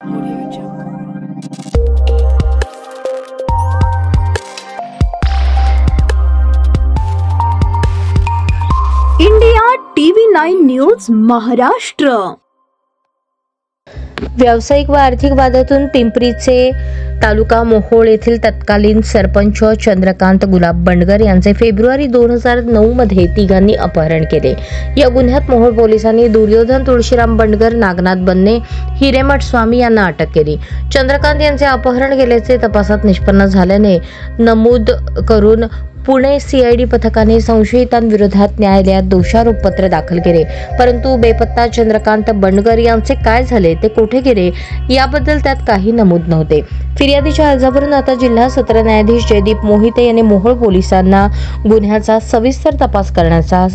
India TV9 news Maharashtra. व्यावसायिक व आर्थिक वादातून पिंपरीचे तालुका मोहोळ येथील तत्कालीन सरपंच चंद्रकांत गुलाब बंडगर यांचे फेब्रुवारी 2009 मध्ये तिघांनी अपहरण केले। या गुन्ह्यात मोहोळ पोलिसांनी दुर्योधन तुळशीराम बंडगर, नागनाथ बन्ने, हिरेमठ स्वामी यांना अटक केली। चंद्रकांत यांचे अपहरण केल्याचे तपासात निष्पन्न झाल्याने नमूद करून पुणे CID पथकाने संशयितांविरोधात न्यायालयात दोषारोपपत्र दाखल केले। परंतु बेपत्ता चंद्रकांत बंडगर यांचे काय झाले, ते कुठे गेले याबद्दल त्यात काही नमूद नव्हते। फिर्यादीच्या अर्जावरून आता जिल्हा सत्र न्यायाधीश जयदीप मोहिते यांनी मोहोळ पोलिसांना गुन्ह्याचा सविस्तर तपास करण्याचा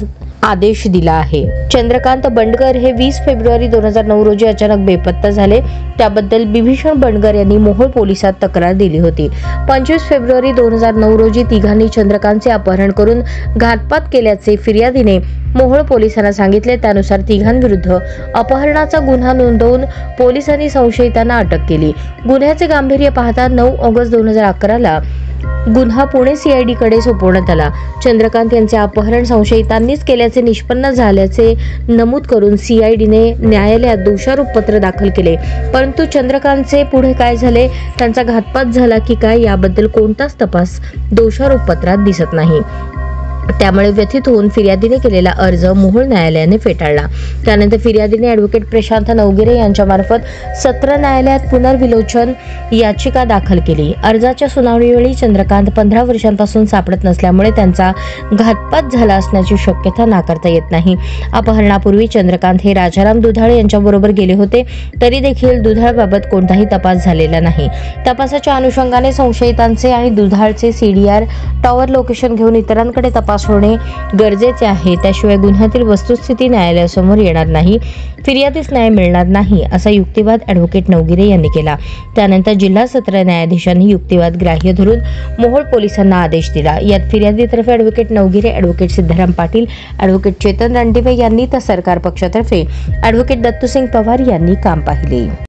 आदेश दिला आहे। चंद्रकांत बंडगर हे 20 फेब्रुवारी 2009 रोजी अचानक बेपत्ता झाले। त्याबद्दल बिभीषण बंडगर यांनी मोहोळ पोलिसात तक्रार दिली होती। 25 फेब्रुवारी 2009 रोजी तिघांनी चंद्रकांतचे अपहरण करून घातपात केल्याचे फिर्यादीने मोहोळ पोलिसांना सांगितले। त्यानुसार तिघांविरुद्ध अपहरणाचा गुन्हा नोंदवून पोलिसांनी संशयितांना अटक केली। गुन्ह्याचे गांभीर्य पाहता 9 ऑगस्ट 2011 ला गुन्हा पुणे CID कडे सोपवण्यात आला। चंद्रकांत यांचे अपहरण संशयितांनीच केल्याचे निष्पन्न झाल्याचे नमूद करून CID ने न्यायालयात दोषारोपपत्र दाखल केले। परंतु चंद्रकांतचे पुढे काय झाले, त्यांचा घातपात झाला की काय याबद्दल कोणताच तपास दोषारोपपत्रात दिसत नाही। त्यामुळे व्यथित होऊन फिर्यादीने केलेला अर्ज मोहोळ न्यायालयाने फेटाळला। त्यानंतर फिर्यादीने ॲडव्होकेट प्रशांत नवगिरे यांच्यामार्फत सत्र न्यायालयात पुनर्विलोचन याचिका दाखल केली। अर्जाच्या सुनावणीवेळी चंद्रकांत 15 वर्षांपासून सापडत नसल्यामुळे त्यांचा घातपात झाला असण्याची शक्यता नाकारता येत नाही। अपहरणापूर्वी चंद्रकांत हे राजाराम दुधाळ यांच्याबरोबर गेले होते, तरी देखील दुधाळबाबत कोणताही तपास झालेला नाही। तपासाच्या अनुषंगाने संशयितांचे आणि दुधाळचे CDR टॉवर लोकेशन घेऊन इतरांकडे तपास होणे गरजेचे आहे, त्याशिवाय गुन्ह्यातील वस्तुस्थिती न्यायालयासमोर येणार नाही, फिर्यादीस न्याय मिळणार नाही, असा युक्तिवाद ॲडव्होकेट नवगिरे यांनी केला। त्यानंतर जिल्हा सत्र न्यायाधीशांनी युक्तिवाद ग्राह्य धरून मोहोळ पोलिसांना आदेश दिला। यात फिर्यादीतर्फे advocate Navgire, advocate Siddharam Patil, advocate Chetan Randive यांनी तर सरकार पक्षातर्फे ॲडव्होकेट दत्तूसिंग पवार यांनी काम पाहिले।